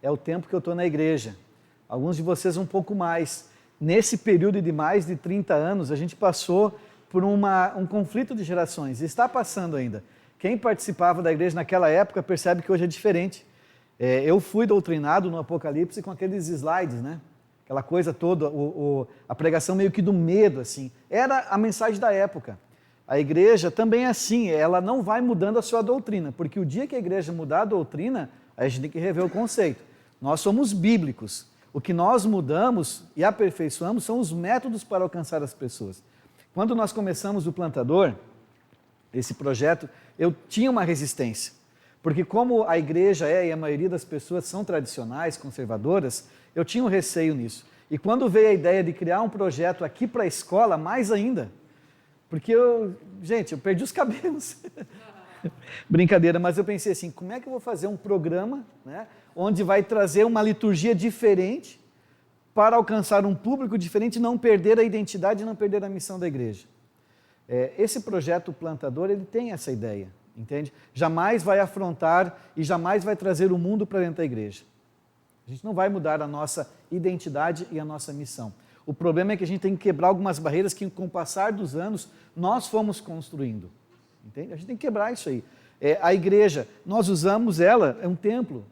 é o tempo que eu estou na igreja. Alguns de vocês um pouco mais. Nesse período de mais de 30 anos, a gente passou por um conflito de gerações. E está passando ainda. Quem participava da igreja naquela época percebe que hoje é diferente. Eu fui doutrinado no Apocalipse com aqueles slides, né? Aquela coisa toda, a pregação meio que do medo, assim. Era a mensagem da época. A igreja também é assim, ela não vai mudando a sua doutrina, porque o dia que a igreja mudar a doutrina, a gente tem que rever o conceito. Nós somos bíblicos. O que nós mudamos e aperfeiçoamos são os métodos para alcançar as pessoas. Quando nós começamos o Plantador, esse projeto, eu tinha uma resistência. Porque como a igreja e a maioria das pessoas são tradicionais, conservadoras, eu tinha um receio nisso. E quando veio a ideia de criar um projeto aqui para a escola, mais ainda, porque eu perdi os cabelos. Brincadeira, mas eu pensei assim, como é que eu vou fazer um programa, né, onde vai trazer uma liturgia diferente para alcançar um público diferente e não perder a identidade e não perder a missão da igreja. Esse projeto Plantador, ele tem essa ideia, entende? Jamais vai afrontar e jamais vai trazer o mundo para dentro da igreja. A gente não vai mudar a nossa identidade e a nossa missão. O problema é que a gente tem que quebrar algumas barreiras que, com o passar dos anos, nós fomos construindo. Entende? A gente tem que quebrar isso aí. A igreja, nós usamos ela, é um templo,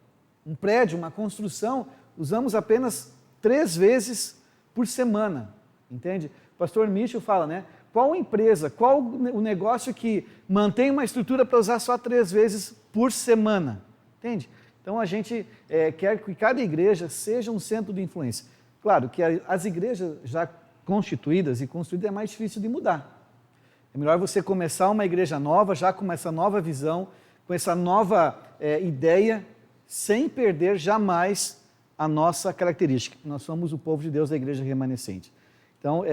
um prédio, uma construção, usamos apenas 3 vezes por semana. Entende? O pastor Michel fala, né? Qual empresa, qual o negócio que mantém uma estrutura para usar só 3 vezes por semana? Entende? Então a gente quer que cada igreja seja um centro de influência. Claro que as igrejas já constituídas e construídas é mais difícil de mudar. É melhor você começar uma igreja nova, já com essa nova visão, com essa nova ideia, sem perder jamais a nossa característica. Nós somos o povo de Deus da igreja remanescente. Então,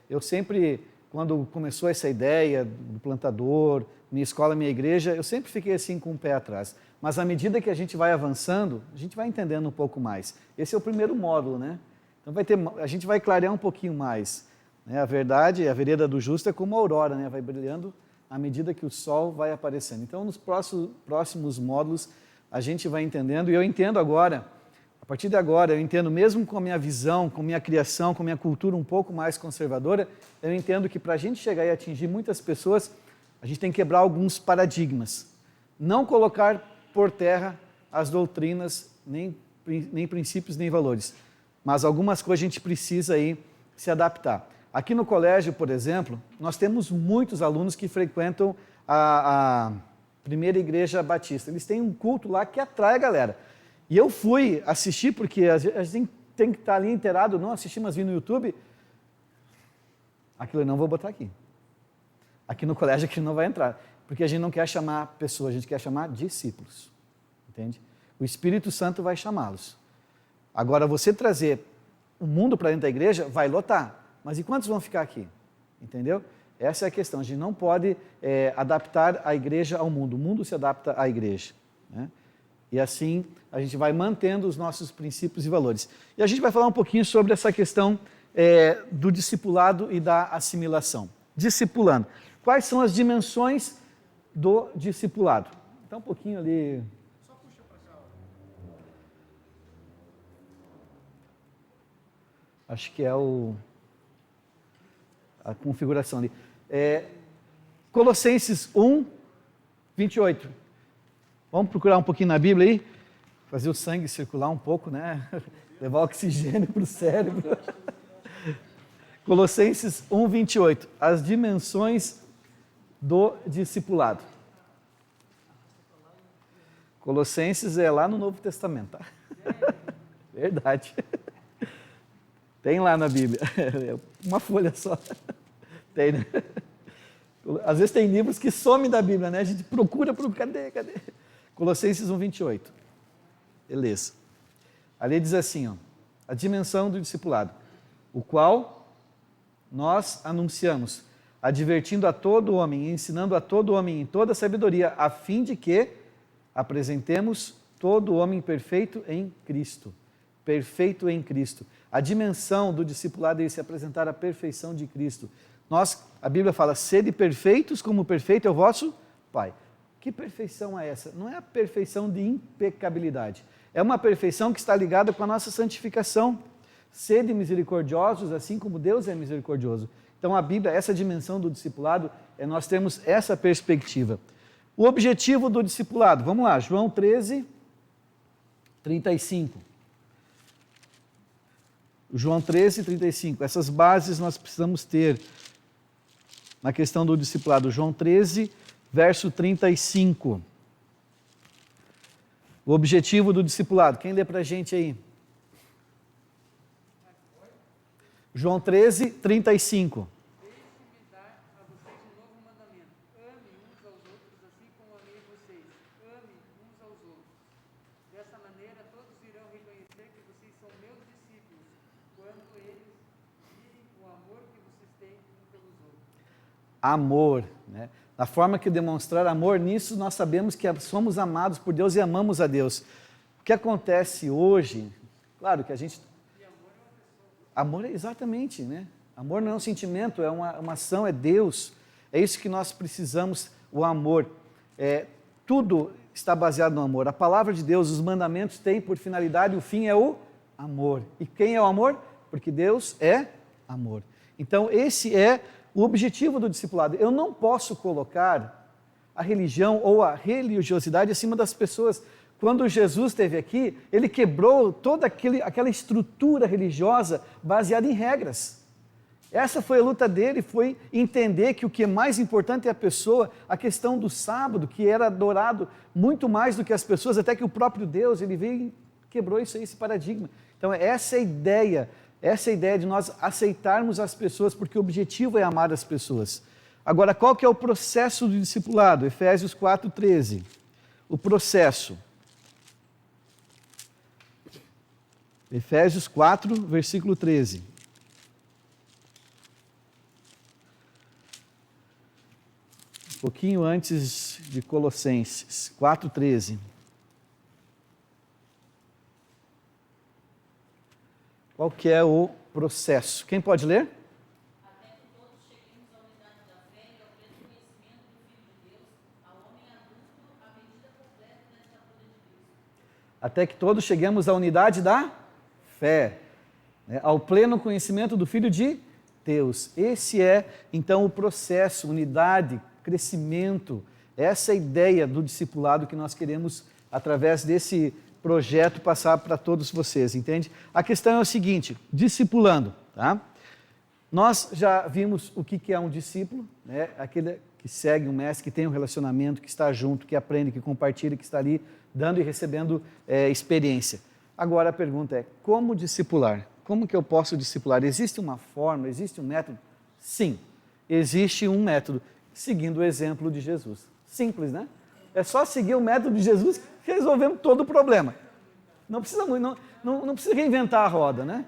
eu sempre, quando começou essa ideia do Plantador, minha escola, minha igreja, eu sempre fiquei assim com o pé atrás. Mas à medida que a gente vai avançando, a gente vai entendendo um pouco mais. Esse é o primeiro módulo, né? Então a gente vai clarear um pouquinho mais. A verdade, a vereda do justo é como a aurora, né? Vai brilhando à medida que o sol vai aparecendo. Então, nos próximos módulos, a gente vai entendendo, e eu entendo agora, a partir de agora, eu entendo mesmo com a minha visão, com a minha criação, com a minha cultura um pouco mais conservadora, eu entendo que para a gente chegar e atingir muitas pessoas, a gente tem que quebrar alguns paradigmas. Não colocar por terra as doutrinas, nem princípios, nem valores. Mas algumas coisas a gente precisa aí se adaptar. Aqui no colégio, por exemplo, nós temos muitos alunos que frequentam a primeira igreja batista. Eles têm um culto lá que atrai a galera. E eu fui assistir, porque a gente tem que estar ali inteirado, não assistir, mas vir no YouTube. Aquilo eu não vou botar aqui. Aqui no colégio aquilo não vai entrar. Porque a gente não quer chamar pessoas, a gente quer chamar discípulos. Entende? O Espírito Santo vai chamá-los. Agora, você trazer o mundo para dentro da igreja, vai lotar. Mas e quantos vão ficar aqui? Entendeu? Essa é a questão. A gente não pode adaptar a igreja ao mundo. O mundo se adapta à igreja. Né? E assim, a gente vai mantendo os nossos princípios e valores. E a gente vai falar um pouquinho sobre essa questão do discipulado e da assimilação. Discipulando. Quais são as dimensões do discipulado? Então, um pouquinho ali... Acho que é a configuração ali. Colossenses 1, 28. Vamos procurar um pouquinho na Bíblia aí? Fazer o sangue circular um pouco, né? Levar oxigênio para o cérebro. Colossenses 1, 28. As dimensões do discipulado. Colossenses é lá no Novo Testamento, tá? Verdade. Tem lá na Bíblia, uma folha só. Tem, né? Às vezes tem livros que somem da Bíblia, né? A gente procura, cadê? Colossenses 1, 28. Beleza. Ali diz assim, ó, a dimensão do discipulado, o qual nós anunciamos, advertindo a todo homem, ensinando a todo homem em toda sabedoria, a fim de que apresentemos todo homem perfeito em Cristo. Perfeito em Cristo. A dimensão do discipulado é se apresentar a perfeição de Cristo. A Bíblia fala, sede perfeitos como perfeito é o vosso Pai. Que perfeição é essa? Não é a perfeição de impecabilidade. É uma perfeição que está ligada com a nossa santificação. Sede misericordiosos, assim como Deus é misericordioso. Então a Bíblia, essa dimensão do discipulado, nós temos essa perspectiva. O objetivo do discipulado, vamos lá, João 13, 35. João 13, 35. Essas bases nós precisamos ter na questão do discipulado. João 13, verso 35. O objetivo do discipulado. Quem lê para a gente aí? João 13, 35. Deixe-me dar a vocês um novo mandamento. Amem uns aos outros, assim como amei vocês. Amem uns aos outros. Dessa maneira, todos irão reconhecer que vocês são meus discípulos, quando eles virem o amor que vocês têm uns pelos outros. Amor, né? Na forma que demonstrar amor, nisso nós sabemos que somos amados por Deus e amamos a Deus. O que acontece hoje, claro que a gente... Amor é exatamente, né? Amor não é um sentimento, é uma ação, é Deus. É isso que nós precisamos, o amor. Tudo está baseado no amor. A palavra de Deus, os mandamentos têm por finalidade, o fim é o amor. E quem é o amor? Porque Deus é amor. Então esse é o objetivo do discipulado. Eu não posso colocar a religião ou a religiosidade acima das pessoas. Quando Jesus esteve aqui, ele quebrou toda aquela estrutura religiosa baseada em regras. Essa foi a luta dele, foi entender que o que é mais importante é a pessoa, a questão do sábado, que era adorado muito mais do que as pessoas, até que o próprio Deus, ele veio e quebrou isso aí, esse paradigma. Então essa é a ideia de nós aceitarmos as pessoas, porque o objetivo é amar as pessoas. Agora, qual que é o processo do discipulado? Efésios 4:13. O processo. Efésios 4, versículo 13. Um pouquinho antes de Colossenses, 4:13. Qual que é o processo? Quem pode ler? Até que todos cheguemos à unidade da fé e ao pleno conhecimento do Filho de Deus, ao homem adulto, à medida completa da estatura de Deus. Até que todos cheguemos à unidade da fé, né? Ao pleno conhecimento do Filho de Deus. Esse é, então, o processo, unidade, crescimento. Essa é a ideia do discipulado que nós queremos, através desse projeto, passar para todos vocês, entende? A questão é o seguinte, discipulando, tá? Nós já vimos o que é um discípulo, né? Aquele que segue um mestre, que tem um relacionamento, que está junto, que aprende, que compartilha, que está ali dando e recebendo experiência. Agora a pergunta é, como discipular? Como que eu posso discipular? Existe uma forma, existe um método? Sim, existe um método, seguindo o exemplo de Jesus. Simples, né? É só seguir o método de Jesus que resolvemos todo o problema. Não precisa, não precisa reinventar a roda, né?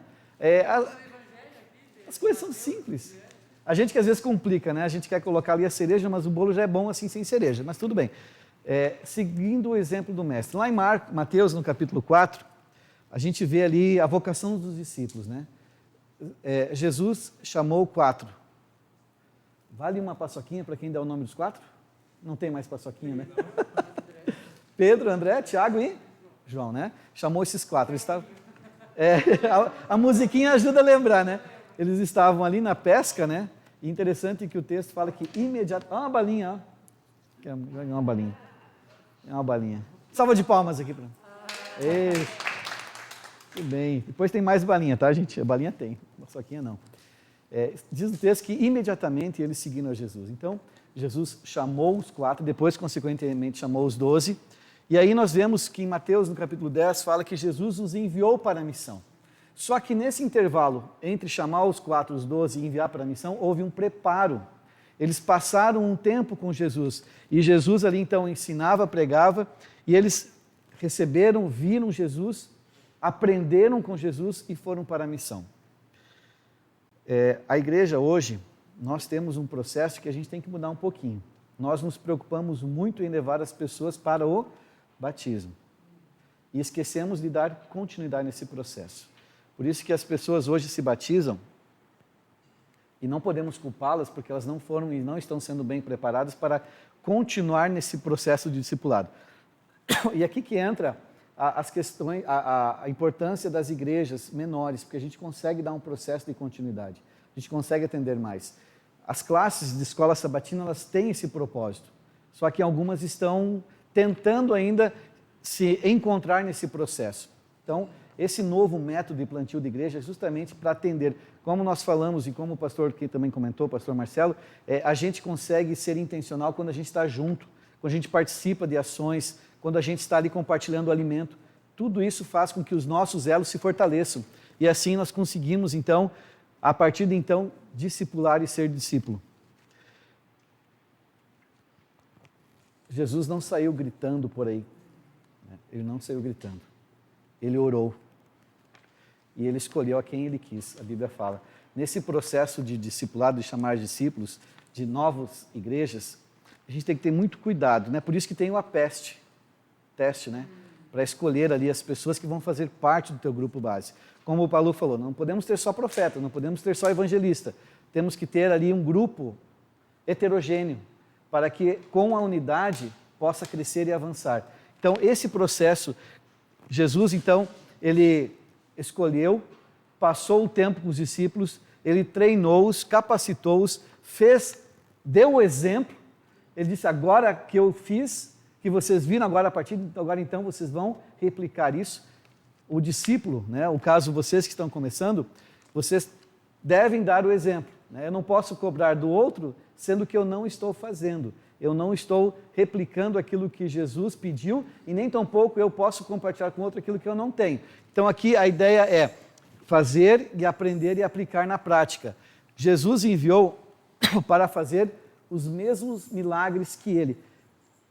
As coisas são simples. A gente que às vezes complica, né? A gente quer colocar ali a cereja, mas o bolo já é bom assim sem cereja, mas tudo bem. Seguindo o exemplo do mestre. Lá em Mateus, no capítulo 4, a gente vê ali a vocação dos discípulos, né? Jesus chamou 4. Vale uma paçoquinha para quem dá o nome dos 4? Não tem mais paçoquinha, né? Pedro, André, Tiago e João, né? Chamou esses 4. Eles estavam... a musiquinha ajuda a lembrar, né? Eles estavam ali na pesca, né? E interessante que o texto fala que imediatamente... Olha uma balinha, ó. Quer uma balinha. É uma balinha. Salva de palmas aqui para mim. Tudo bem. Depois tem mais balinha, tá, gente? A balinha tem, a paçoquinha não. Diz o texto que imediatamente eles seguiram a Jesus. Então, Jesus chamou os 4, depois, consequentemente, chamou os 12. E aí nós vemos que em Mateus, no capítulo 10, fala que Jesus os enviou para a missão. Só que nesse intervalo, entre chamar os 4, os 12 e enviar para a missão, houve um preparo. Eles passaram um tempo com Jesus. E Jesus ali, então, ensinava, pregava, e eles receberam, viram Jesus, aprenderam com Jesus e foram para a missão. A igreja hoje, nós temos um processo que a gente tem que mudar um pouquinho. Nós nos preocupamos muito em levar as pessoas para o batismo. E esquecemos de dar continuidade nesse processo. Por isso que as pessoas hoje se batizam e não podemos culpá-las porque elas não foram e não estão sendo bem preparadas para continuar nesse processo de discipulado. E aqui que entra as questões, a importância das igrejas menores, porque a gente consegue dar um processo de continuidade, a gente consegue atender mais. As classes de escola sabatina, elas têm esse propósito, só que algumas estão tentando ainda se encontrar nesse processo. Então, esse novo método de plantio de igreja é justamente para atender. Como nós falamos e como o pastor que também comentou, o pastor Marcelo, a gente consegue ser intencional quando a gente está junto, quando a gente participa de ações, quando a gente está ali compartilhando o alimento. Tudo isso faz com que os nossos elos se fortaleçam. E assim nós conseguimos, então, a partir de então, discipular e ser discípulo. Jesus não saiu gritando por aí. Ele não saiu gritando. Ele orou. E ele escolheu a quem ele quis, a Bíblia fala. Nesse processo de discipulado, de chamar discípulos, de novas igrejas, a gente tem que ter muito cuidado, né? Por isso que tem o APEST, teste, né? Para escolher ali as pessoas que vão fazer parte do teu grupo base. Como o Paulo falou, não podemos ter só profeta, não podemos ter só evangelista. Temos que ter ali um grupo heterogêneo, para que com a unidade possa crescer e avançar. Então, esse processo, Jesus, então, ele escolheu, passou o tempo com os discípulos, ele treinou-os, capacitou-os, deu o exemplo. Ele disse, agora que eu fiz, que vocês viram, agora a partir de agora então vocês vão replicar isso. O discípulo, né, o caso vocês que estão começando, vocês devem dar o exemplo. Né? Eu não posso cobrar do outro, sendo que eu não estou fazendo. Eu não estou replicando aquilo que Jesus pediu e nem tampouco eu posso compartilhar com outro aquilo que eu não tenho. Então aqui a ideia é fazer e aprender e aplicar na prática. Jesus enviou para fazer os mesmos milagres que ele.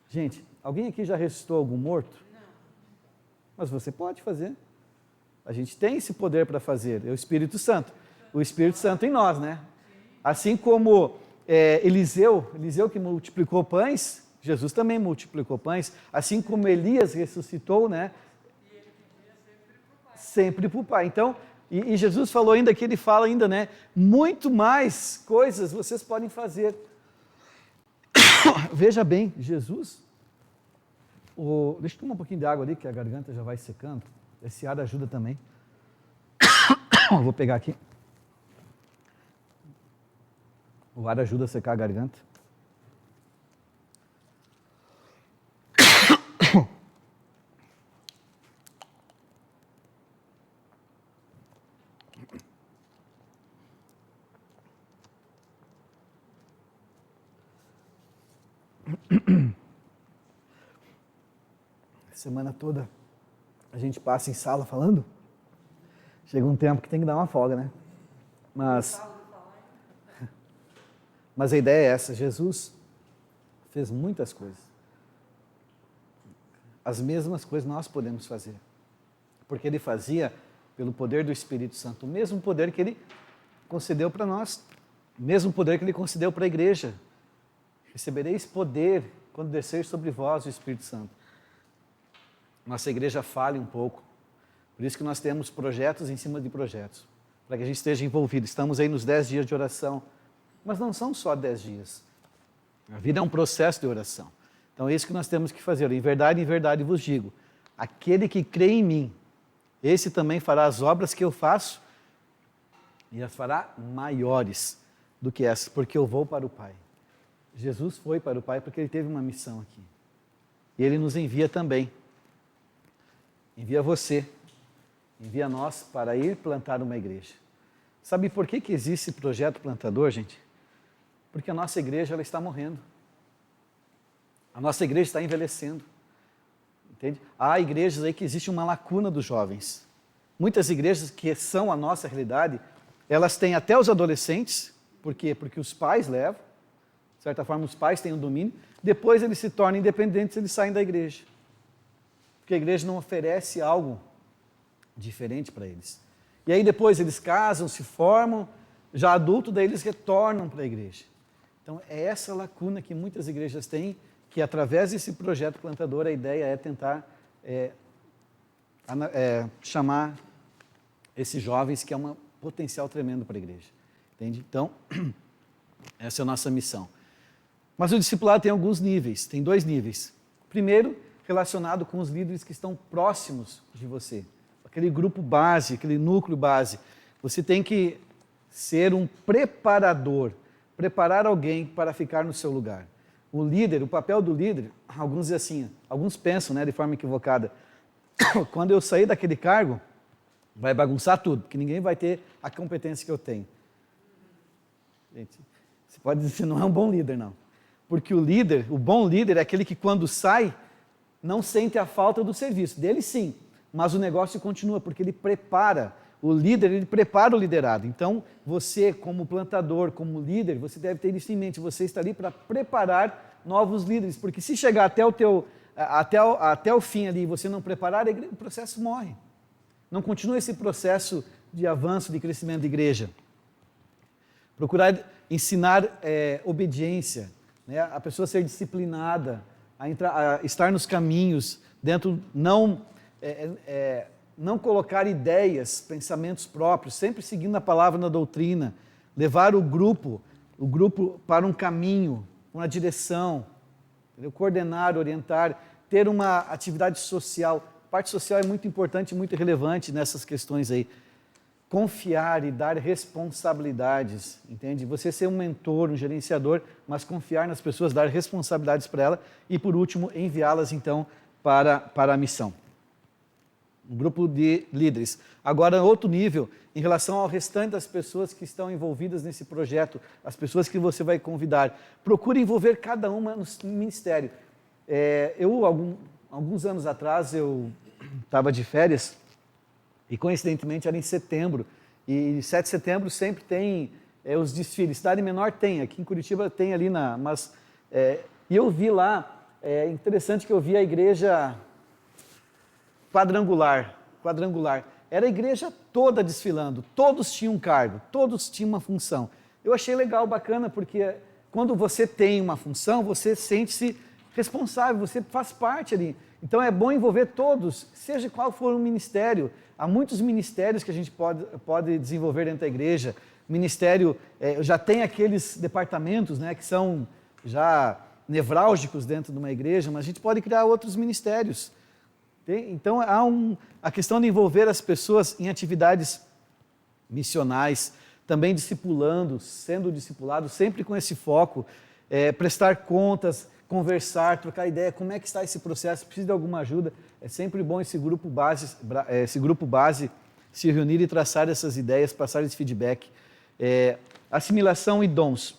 Gente, alguém aqui já ressuscitou algum morto? Não. Mas você pode fazer. A gente tem esse poder para fazer, é o Espírito Santo. O Espírito Santo em nós, né? Assim como Eliseu que multiplicou pães, Jesus também multiplicou pães, assim como Elias ressuscitou, né? E ele pedia sempre para o Pai. Então, e Jesus falou ainda que ele fala ainda, né? Muito mais coisas vocês podem fazer. Veja bem, Jesus, deixa eu tomar um pouquinho de água ali, que a garganta já vai secando. Esse ar ajuda também. Vou pegar aqui. O ar ajuda a secar a garganta. Semana toda a gente passa em sala falando. Chega um tempo que tem que dar uma folga, né? Mas a ideia é essa, Jesus fez muitas coisas. As mesmas coisas nós podemos fazer. Porque ele fazia pelo poder do Espírito Santo, o mesmo poder que ele concedeu para nós, o mesmo poder que ele concedeu para a igreja. Recebereis poder quando descer sobre vós o Espírito Santo. Nossa igreja falha um pouco. Por isso que nós temos projetos em cima de projetos, para que a gente esteja envolvido. Estamos aí nos 10 dias de oração. Mas não são só 10 dias. A vida é um processo de oração. Então é isso que nós temos que fazer. Em verdade vos digo, aquele que crê em mim, esse também fará as obras que eu faço e as fará maiores do que essas, porque eu vou para o Pai. Jesus foi para o Pai porque ele teve uma missão aqui. E ele nos envia também. Envia você, envia nós para ir plantar uma igreja. Sabe por que existe esse projeto plantador, gente? Porque a nossa igreja ela está morrendo. A nossa igreja está envelhecendo. Entende? Há igrejas aí que existe uma lacuna dos jovens. Muitas igrejas que são a nossa realidade, elas têm até os adolescentes. Por quê? Porque os pais levam. De certa forma, os pais têm o domínio. Depois eles se tornam independentes, eles saem da igreja. Porque a igreja não oferece algo diferente para eles. E aí depois eles casam, se formam, já adultos, daí eles retornam para a igreja. Então é essa lacuna que muitas igrejas têm, que através desse projeto plantador a ideia é tentar chamar esses jovens, que é um potencial tremendo para a igreja. Entende? Então, essa é a nossa missão. Mas o discipulado tem alguns níveis, tem 2 níveis. Primeiro, relacionado com os líderes que estão próximos de você. Aquele grupo base, aquele núcleo base. Você tem que ser um preparador, preparar alguém para ficar no seu lugar. O líder, o papel do líder, alguns dizem assim, alguns pensam, né, de forma equivocada, quando eu sair daquele cargo, vai bagunçar tudo, porque ninguém vai ter a competência que eu tenho. Gente, você pode dizer que não é um bom líder, não. Porque o líder, o bom líder é aquele que quando sai, não sente a falta do serviço. Dele sim, mas o negócio continua, porque ele prepara. O líder, ele prepara o liderado. Então, você como plantador, como líder, você deve ter isso em mente. Você está ali para preparar novos líderes, porque se chegar até o fim ali e você não preparar, o processo morre. Não continua esse processo de avanço, de crescimento da igreja. Procurar ensinar obediência, né? A pessoa ser disciplinada, a estar nos caminhos, não colocar ideias, pensamentos próprios, sempre seguindo a palavra na doutrina, levar o grupo para um caminho, uma direção, entendeu? Coordenar, orientar, ter uma atividade social. A parte social é muito importante, muito relevante nessas questões aí. Confiar e dar responsabilidades, entende? Você ser um mentor, um gerenciador, mas confiar nas pessoas, dar responsabilidades para elas e, por último, enviá-las, então, para a missão. Um grupo de líderes. Agora, outro nível, em relação ao restante das pessoas que estão envolvidas nesse projeto, as pessoas que você vai convidar, procure envolver cada uma no ministério. Alguns anos atrás, eu estava de férias, e coincidentemente era em setembro, e 7 de setembro sempre tem os desfiles. Cidade menor tem, aqui em Curitiba tem ali e eu vi lá, interessante que eu vi a igreja quadrangular. Era a igreja toda desfilando, todos tinham um cargo, todos tinham uma função. Eu achei legal, bacana, porque quando você tem uma função, você sente-se responsável, você faz parte ali. Então é bom envolver todos, seja qual for o ministério. Há muitos ministérios que a gente pode desenvolver dentro da igreja. Ministério, já tem aqueles departamentos, né, que são já nevrálgicos dentro de uma igreja, mas a gente pode criar outros ministérios. Então há a questão de envolver as pessoas em atividades missionais, também discipulando, sendo discipulado, sempre com esse foco, prestar contas, conversar, trocar ideia, como é que está esse processo, precisa de alguma ajuda. É sempre bom esse grupo base se reunir e traçar essas ideias, passar esse feedback. Assimilação e dons.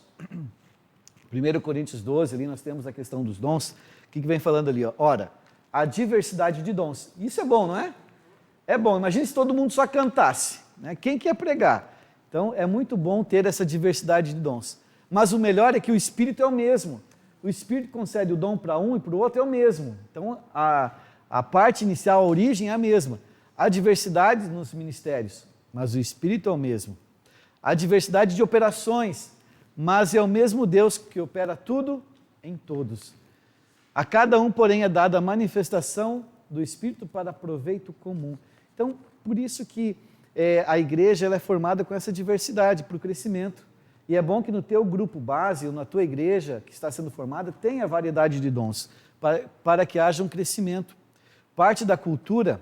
1 Coríntios 12, ali nós temos a questão dos dons. O que vem falando ali? Ora, a diversidade de dons. Isso é bom, não é? É bom. Imagina se todo mundo só cantasse, né? Quem quer pregar? Então, é muito bom ter essa diversidade de dons. Mas o melhor é que o Espírito é o mesmo. O Espírito concede o dom para um e para o outro é o mesmo. Então, a parte inicial, a origem é a mesma. Há diversidade nos ministérios, mas o Espírito é o mesmo. Há diversidade de operações, mas é o mesmo Deus que opera tudo em todos. A cada um, porém, é dada a manifestação do Espírito para proveito comum. Então, por isso que a igreja ela é formada com essa diversidade, para o crescimento. E é bom que no teu grupo base, ou na tua igreja que está sendo formada, tenha variedade de dons, para que haja um crescimento. Parte da cultura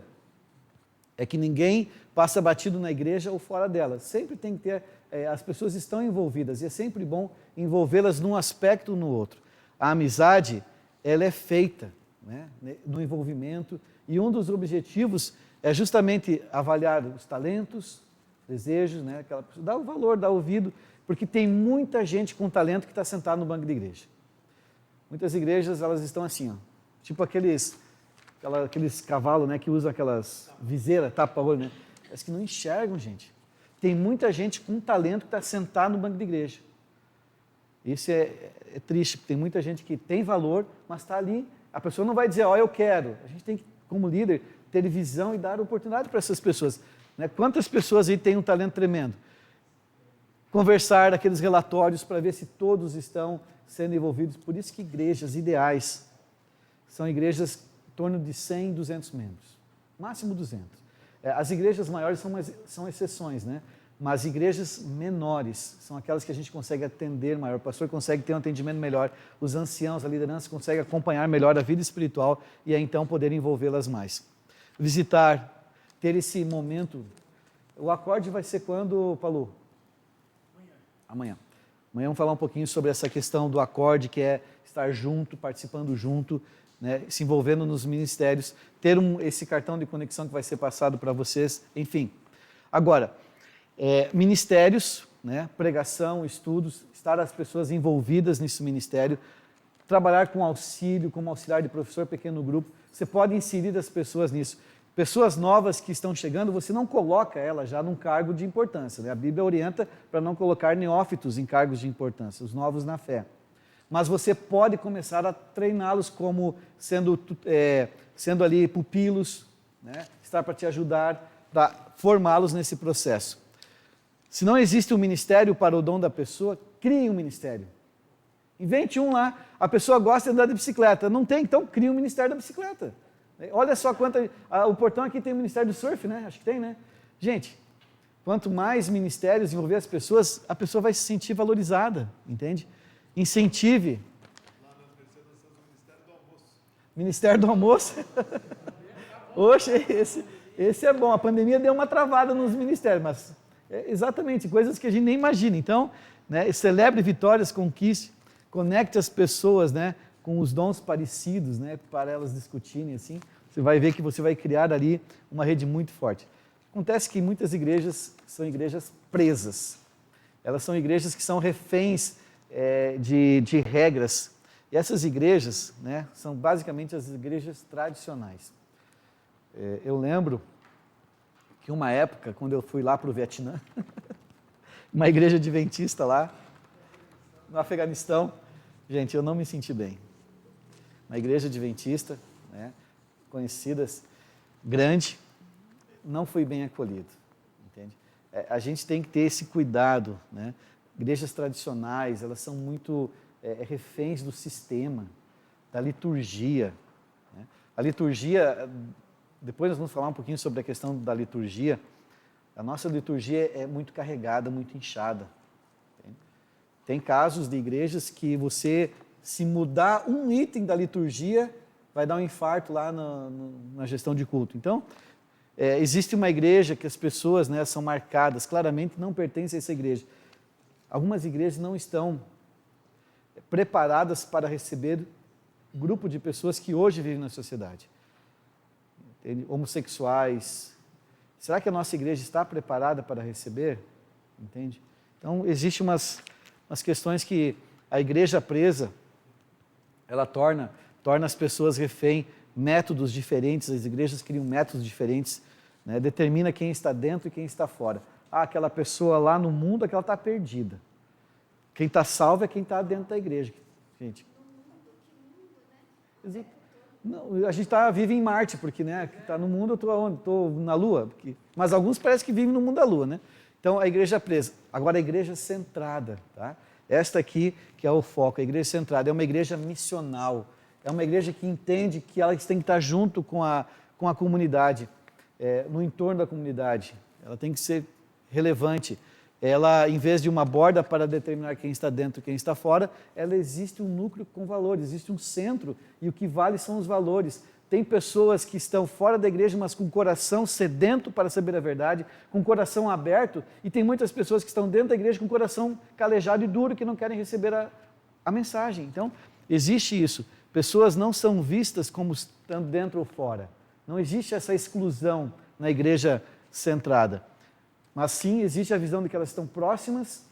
é que ninguém passa batido na igreja ou fora dela. Sempre tem que ter, as pessoas estão envolvidas, e é sempre bom envolvê-las num aspecto ou no outro. A amizade, ela é feita, né, no envolvimento, e um dos objetivos é justamente avaliar os talentos, desejos, né, aquela pessoa, dar o valor, dar ouvido, porque tem muita gente com talento que está sentado no banco da igreja. Muitas igrejas, elas estão assim, ó, tipo aqueles cavalos, né, que usam aquelas viseiras, tapa-olho, né? Mas que não enxergam, gente. Tem muita gente com talento que está sentado no banco da igreja. Isso é triste, porque tem muita gente que tem valor, mas está ali. A pessoa não vai dizer, eu quero. A gente tem que, como líder, ter visão e dar oportunidade para essas pessoas. Né? Quantas pessoas aí têm um talento tremendo? Conversar aqueles relatórios para ver se todos estão sendo envolvidos. Por isso que igrejas ideais são igrejas em torno de 100, 200 membros. Máximo 200. As igrejas maiores são exceções, né? Mas igrejas menores são aquelas que a gente consegue atender maior, o pastor consegue ter um atendimento melhor, os anciãos, a liderança consegue acompanhar melhor a vida espiritual e aí então poder envolvê-las mais. Visitar, ter esse momento. O acorde vai ser quando, Palu? Amanhã. Amanhã vamos falar um pouquinho sobre essa questão do acorde, que é estar junto, participando junto, né, se envolvendo nos ministérios, ter esse cartão de conexão que vai ser passado para vocês, enfim. Agora, ministérios, né, pregação, estudos, estar as pessoas envolvidas nesse ministério, trabalhar com auxílio, como auxiliar de professor, pequeno grupo, você pode inserir as pessoas nisso. Pessoas novas que estão chegando, você não coloca ela já num cargo de importância, né? A Bíblia orienta para não colocar neófitos em cargos de importância, os novos na fé. Mas você pode começar a treiná-los como sendo ali pupilos, né? Estar para te ajudar, para formá-los nesse processo. Se não existe um ministério para o dom da pessoa, crie um ministério. Invente um lá. A pessoa gosta de andar de bicicleta. Não tem, então crie um ministério da bicicleta. Olha só quanta... O Portão aqui tem o ministério do surf, né? Acho que tem, né? Gente, quanto mais ministérios envolver as pessoas, a pessoa vai se sentir valorizada, entende? Incentive. Lá na terceira nós temos o Ministério do Almoço. Oxe, esse é bom. A pandemia deu uma travada nos ministérios, mas exatamente, coisas que a gente nem imagina. Então, né, celebre vitórias, conquiste, conecte as pessoas, né, com os dons parecidos, né, para elas discutirem assim. Você vai ver que você vai criar ali uma rede muito forte. Acontece que muitas igrejas são igrejas presas. Elas são igrejas que são reféns de regras. E essas igrejas, né, são basicamente as igrejas tradicionais. Eu lembro que uma época, quando eu fui lá para o Vietnã, uma igreja adventista lá, no Afeganistão, gente, eu não me senti bem. Uma igreja adventista, né, conhecidas, grande, não fui bem acolhido, entende? A gente tem que ter esse cuidado, né? Igrejas tradicionais, elas são muito reféns do sistema, da liturgia, né? A liturgia, depois nós vamos falar um pouquinho sobre a questão da liturgia. A nossa liturgia é muito carregada, muito inchada. Tem casos de igrejas que você, se mudar um item da liturgia, vai dar um infarto lá na gestão de culto. Então, existe uma igreja que as pessoas, né, são marcadas, claramente não pertencem a essa igreja. Algumas igrejas não estão preparadas para receber grupo de pessoas que hoje vivem na sociedade. Entende? Homossexuais. Será que a nossa igreja está preparada para receber? Entende? Então, existem umas questões que a igreja presa, ela torna as pessoas refém, métodos diferentes, as igrejas criam métodos diferentes, né? Determina quem está dentro e quem está fora. Aquela pessoa lá no mundo, aquela está perdida. Quem está salvo é quem está dentro da igreja. Gente. Não, a gente vive em Marte, porque, né, está no mundo, eu estou onde? Estou na Lua. Mas alguns parecem que vivem no mundo da Lua, né? Então, a igreja presa. Agora, a igreja centrada, tá? Esta aqui que é o foco, a igreja centrada. É uma igreja missional. É uma igreja que entende que ela tem que estar junto com a comunidade, no entorno da comunidade. Ela tem que ser relevante. Ela, em vez de uma borda para determinar quem está dentro e quem está fora, ela existe um núcleo com valores, existe um centro, e o que vale são os valores. Tem pessoas que estão fora da igreja, mas com coração sedento para saber a verdade, com coração aberto, e tem muitas pessoas que estão dentro da igreja com coração calejado e duro, que não querem receber a mensagem. Então, existe isso. Pessoas não são vistas como estando dentro ou fora. Não existe essa exclusão na igreja centrada. Mas sim, existe a visão de que elas estão próximas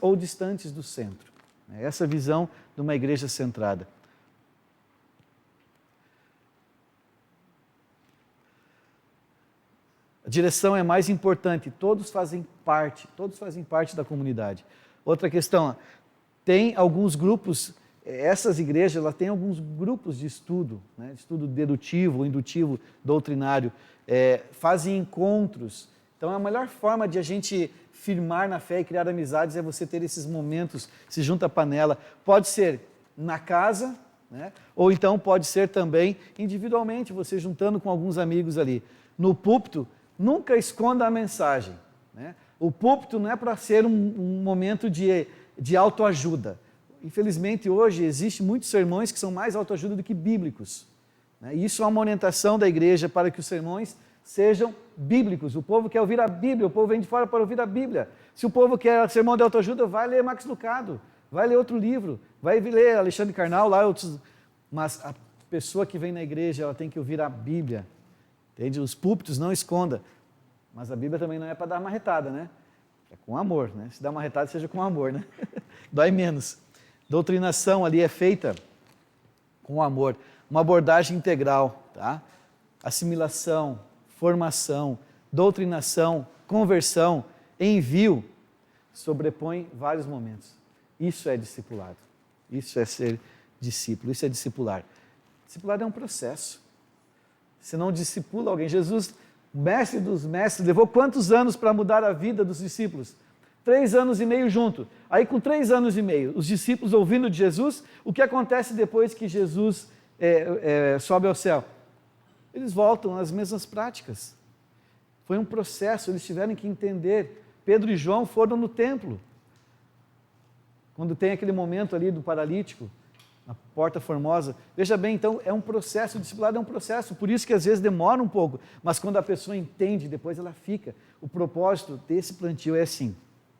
ou distantes do centro. É essa visão de uma igreja centrada. A direção é mais importante, todos fazem parte da comunidade. Outra questão, tem alguns grupos, essas igrejas, elas têm alguns grupos de estudo, né, estudo dedutivo, indutivo, doutrinário, fazem encontros. Então, a melhor forma de a gente firmar na fé e criar amizades é você ter esses momentos, se junta à panela. Pode ser na casa, né? Ou então pode ser também individualmente, você juntando com alguns amigos ali. No púlpito, nunca esconda a mensagem, né? O púlpito não é para ser um momento de autoajuda. Infelizmente, hoje, existem muitos sermões que são mais autoajuda do que bíblicos. Né? E isso é uma orientação da igreja para que os sermões sejam bíblicos. O povo quer ouvir a Bíblia, o povo vem de fora para ouvir a Bíblia. Se o povo quer sermão de autoajuda, vai ler Max Lucado, vai ler outro livro, vai ler Alexandre Carnal, lá outros. Mas a pessoa que vem na igreja, ela tem que ouvir a Bíblia. Entende? Os púlpitos não esconda. Mas a Bíblia também não é para dar marretada, né? É com amor, né? Se dá marretada, seja com amor, né? Dói menos. Doutrinação ali é feita com amor. Uma abordagem integral, tá? Assimilação, formação, doutrinação, conversão, envio, sobrepõe vários momentos. Isso é discipulado. Isso é ser discípulo, isso é discipular. Discipulado é um processo. Você não discipula alguém. Jesus, mestre dos mestres, levou quantos anos para mudar a vida dos discípulos? 3 anos e meio junto. Aí com 3 anos e meio, os discípulos ouvindo de Jesus, o que acontece depois que Jesus sobe ao céu? Eles voltam às mesmas práticas. Foi um processo, eles tiveram que entender. Pedro e João foram no templo. Quando tem aquele momento ali do paralítico, na Porta Formosa. Veja bem, então, é um processo, o discipulado é um processo, por isso que às vezes demora um pouco, mas quando a pessoa entende, depois ela fica. O propósito desse plantio é assim,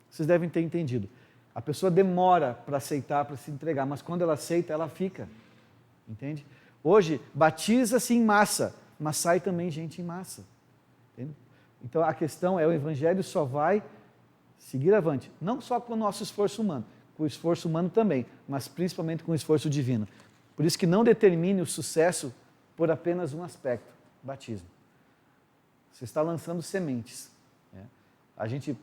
vocês devem ter entendido. A pessoa demora para aceitar, para se entregar, mas quando ela aceita, ela fica. Entende? Hoje, batiza-se em massa, mas sai também gente em massa. Entende? Então, a questão é, o Evangelho só vai seguir avante, não só com o nosso esforço humano, com o esforço humano também, mas principalmente com o esforço divino. Por isso que não determine o sucesso por apenas um aspecto, batismo. Você está lançando sementes. Né? A gente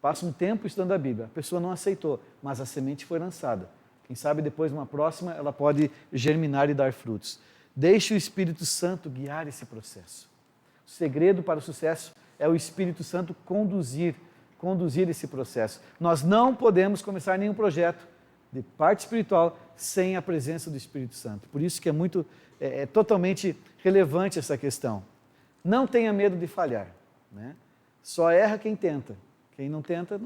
passa um tempo estudando a Bíblia, a pessoa não aceitou, mas a semente foi lançada. Quem sabe depois, numa próxima, ela pode germinar e dar frutos. Deixe o Espírito Santo guiar esse processo. O segredo para o sucesso é o Espírito Santo conduzir esse processo. Nós não podemos começar nenhum projeto de parte espiritual sem a presença do Espírito Santo. Por isso que é totalmente relevante essa questão. Não tenha medo de falhar. Né? Só erra quem tenta. Quem não tenta,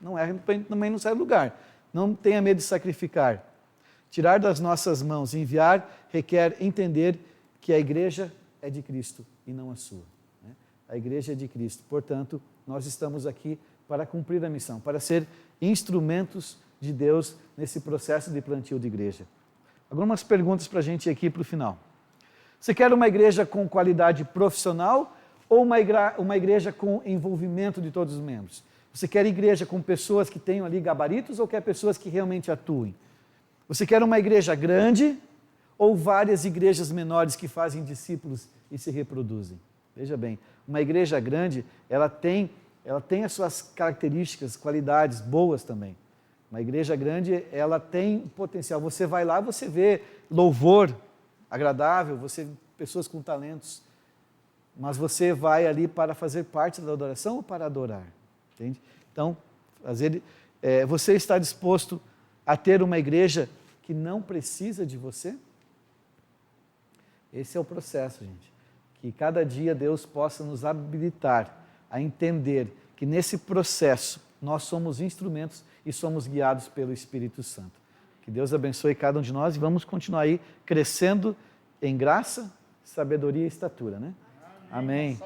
não erra, também não sai do lugar. Não tenha medo de sacrificar. Tirar das nossas mãos, enviar, requer entender que a igreja é de Cristo e não a sua. Né? A igreja é de Cristo. Portanto, nós estamos aqui para cumprir a missão, para ser instrumentos de Deus nesse processo de plantio de igreja. Algumas perguntas para a gente aqui para o final. Você quer uma igreja com qualidade profissional ou uma igreja com envolvimento de todos os membros? Você quer igreja com pessoas que tenham ali gabaritos ou quer pessoas que realmente atuem? Você quer uma igreja grande ou várias igrejas menores que fazem discípulos e se reproduzem? Veja bem, uma igreja grande, ela tem as suas características, qualidades boas também. Uma igreja grande, ela tem potencial. Você vai lá, você vê louvor agradável, você vê pessoas com talentos, mas você vai ali para fazer parte da adoração ou para adorar? Entende? Então, você está disposto a ter uma igreja que não precisa de você? Esse é o processo, gente. Que cada dia Deus possa nos habilitar a entender que nesse processo nós somos instrumentos e somos guiados pelo Espírito Santo. Que Deus abençoe cada um de nós e vamos continuar aí crescendo em graça, sabedoria e estatura, né? Amém.